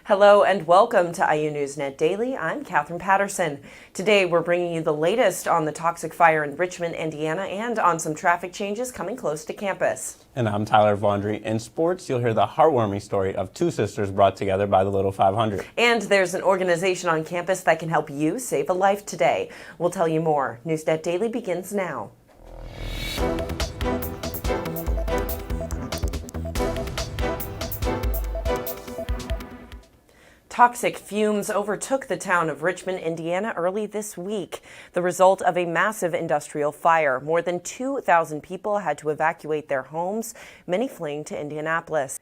Hello and welcome to IU NewsNet Daily. I'm Catherine Patterson. Today we're bringing you the latest on the toxic fire in Richmond, Indiana, and on some traffic changes coming close to campus. And I'm Tyler Vondry. In sports, you'll hear the heartwarming story of two sisters brought together by the Little 500. And there's an organization on campus that can help you save a life today. We'll tell you more. NewsNet Daily begins now. Toxic fumes overtook the town of Richmond, Indiana early this week, the result of a massive industrial fire. More than 2,000 people had to evacuate their homes, many fleeing to Indianapolis.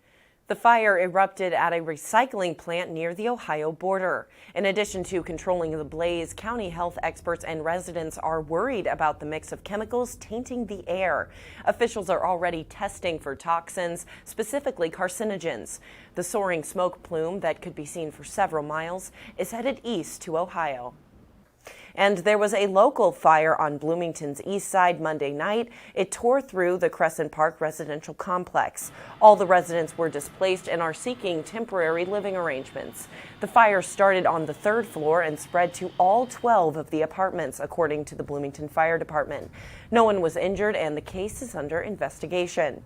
The fire erupted at a recycling plant near the Ohio border. In addition to controlling the blaze, county health experts and residents are worried about the mix of chemicals tainting the air. Officials are already testing for toxins, specifically carcinogens. The soaring smoke plume that could be seen for several miles is headed east to Ohio. And there was a local fire on Bloomington's east side Monday night. It tore through the Crescent Park residential complex. All the residents were displaced and are seeking temporary living arrangements. The fire started on the third floor and spread to all 12 of the apartments, according to the Bloomington Fire Department. No one was injured and the case is under investigation.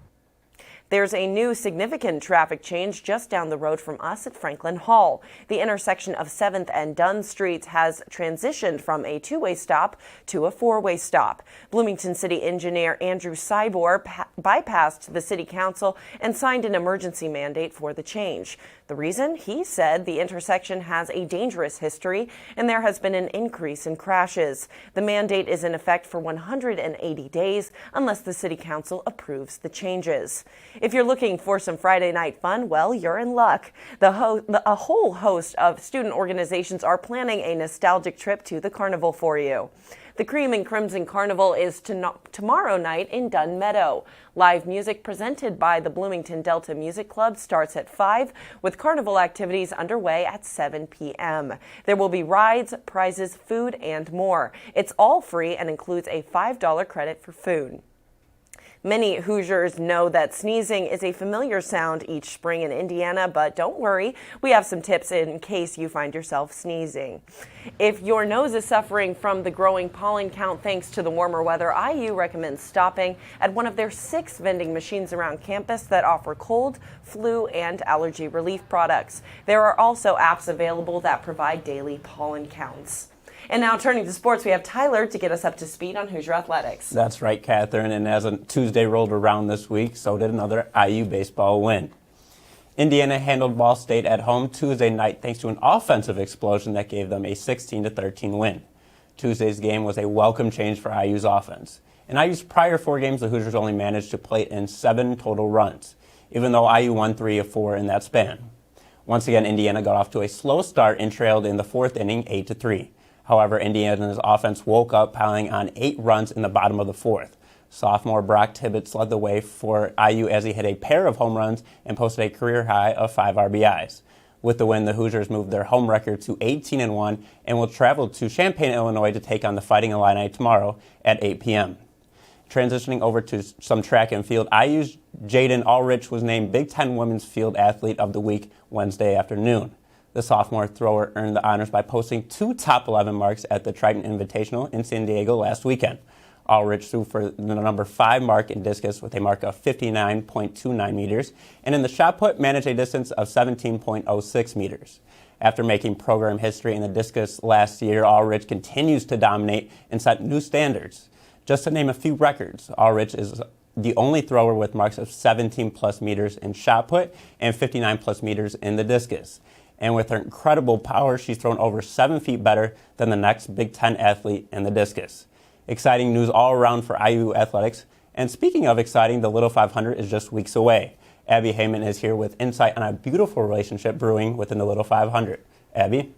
There's a new significant traffic change just down the road from us at Franklin Hall. The intersection of 7th and Dunn Streets has transitioned from a two-way stop to a four-way stop. Bloomington City Engineer Andrew Cybor bypassed the City Council and signed an emergency mandate for the change. The reason? He said the intersection has a dangerous history and there has been an increase in crashes. The mandate is in effect for 180 days unless the City Council approves the changes. If you're looking for some Friday night fun, well, you're in luck. A whole host of student organizations are planning a nostalgic trip to the carnival for you. The Cream and Crimson Carnival is tomorrow night in Dunn Meadow. Live music presented by the Bloomington Delta Music Club starts at 5, with carnival activities underway at 7 p.m. There will be rides, prizes, food, and more. It's all free and includes a $5 credit for food. Many Hoosiers know that sneezing is a familiar sound each spring in Indiana, but don't worry, we have some tips in case you find yourself sneezing. If your nose is suffering from the growing pollen count thanks to the warmer weather, IU recommends stopping at one of their 6 vending machines around campus that offer cold, flu, and allergy relief products. There are also apps available that provide daily pollen counts. And now turning to sports, we have Tyler to get us up to speed on Hoosier Athletics. That's right, Catherine. And as a Tuesday rolled around this week, so did another IU baseball win. Indiana handled Ball State at home Tuesday night thanks to an offensive explosion that gave them a 16-13 win. Tuesday's game was a welcome change for IU's offense. In IU's prior 4 games, the Hoosiers only managed to plate in 7 total runs, even though IU won 3 of 4 in that span. Once again, Indiana got off to a slow start and trailed in the 4th inning 8-3. However, Indiana's offense woke up, piling on 8 runs in the bottom of the 4th. Sophomore Brock Tibbetts led the way for IU as he hit a pair of home runs and posted a career high of 5 RBIs. With the win, the Hoosiers moved their home record to 18-1 and will travel to Champaign, Illinois to take on the Fighting Illini tomorrow at 8 p.m. Transitioning over to some track and field, IU's Jaden Ulrich was named Big Ten Women's Field Athlete of the Week Wednesday afternoon. The sophomore thrower earned the honors by posting 2 top 11 marks at the Triton Invitational in San Diego last weekend. Ulrich threw for the number 5 mark in discus with a mark of 59.29 meters, and in the shot put managed a distance of 17.06 meters. After making program history in the discus last year, Ulrich continues to dominate and set new standards. Just to name a few records, Ulrich is the only thrower with marks of 17-plus meters in shot put and 59-plus meters in the discus. And with her incredible power, she's thrown over 7 feet better than the next Big Ten athlete in the discus. Exciting news all around for IU athletics. And speaking of exciting, the Little 500 is just weeks away. Abby Haymond is here with insight on a beautiful relationship brewing within the Little 500. Abby?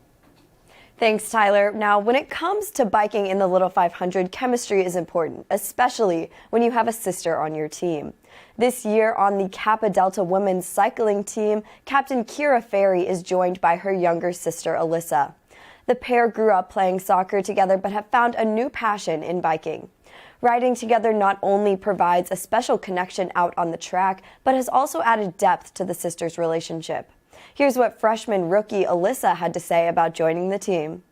Thanks, Tyler. Now, when it comes to biking in the Little 500, chemistry is important, especially when you have a sister on your team. This year on the Kappa Delta women's cycling team, Captain Kira Ferry is joined by her younger sister, Alyssa. The pair grew up playing soccer together but have found a new passion in biking. Riding together not only provides a special connection out on the track, but has also added depth to the sisters' relationship. Here's what freshman rookie Alyssa had to say about joining the team.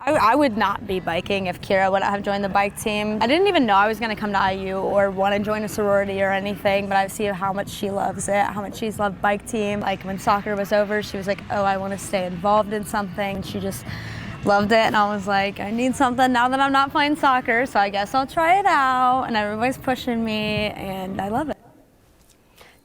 I would not be biking if Kira wouldn't have joined the bike team. I didn't even know I was going to come to IU or want to join a sorority or anything, but I see how much she loves it, how much she's loved bike team. Like when soccer was over, she was like, oh, I want to stay involved in something. She just loved it, and I was like, I need something now that I'm not playing soccer, so I guess I'll try it out. And everybody's pushing me, and I love it.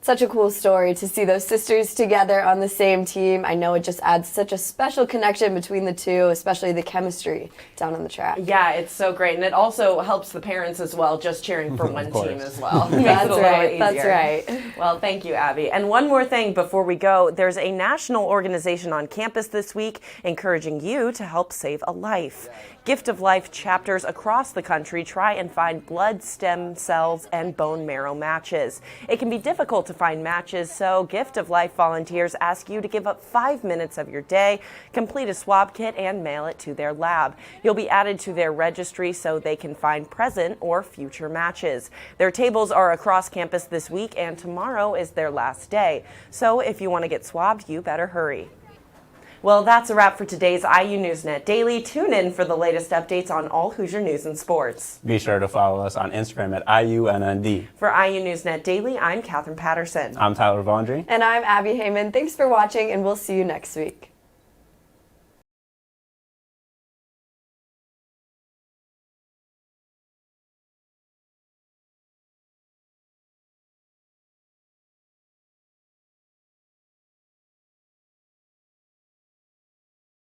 Such a cool story to see those sisters together on the same team. I know it just adds such a special connection between the two, especially the chemistry down on the track. Yeah, it's so great. And it also helps the parents as well, just cheering for one team as well. That's right. That's right. Well, thank you, Abby. And one more thing before we go, there's a national organization on campus this week encouraging you to help save a life. Gift of Life chapters across the country try and find blood, stem cells, and bone marrow matches. It can be difficult to find matches, so Gift of Life volunteers ask you to give up 5 minutes of your day, complete a swab kit, and mail it to their lab. You'll be added to their registry so they can find present or future matches. Their tables are across campus this week, and tomorrow is their last day. So if you want to get swabbed, you better hurry. Well, that's a wrap for today's IU NewsNet Daily. Tune in for the latest updates on all Hoosier news and sports. Be sure to follow us on Instagram at IUNND. For IU NewsNet Daily, I'm Catherine Patterson. I'm Tyler Vondry. And I'm Abby Haymond. Thanks for watching, and we'll see you next week.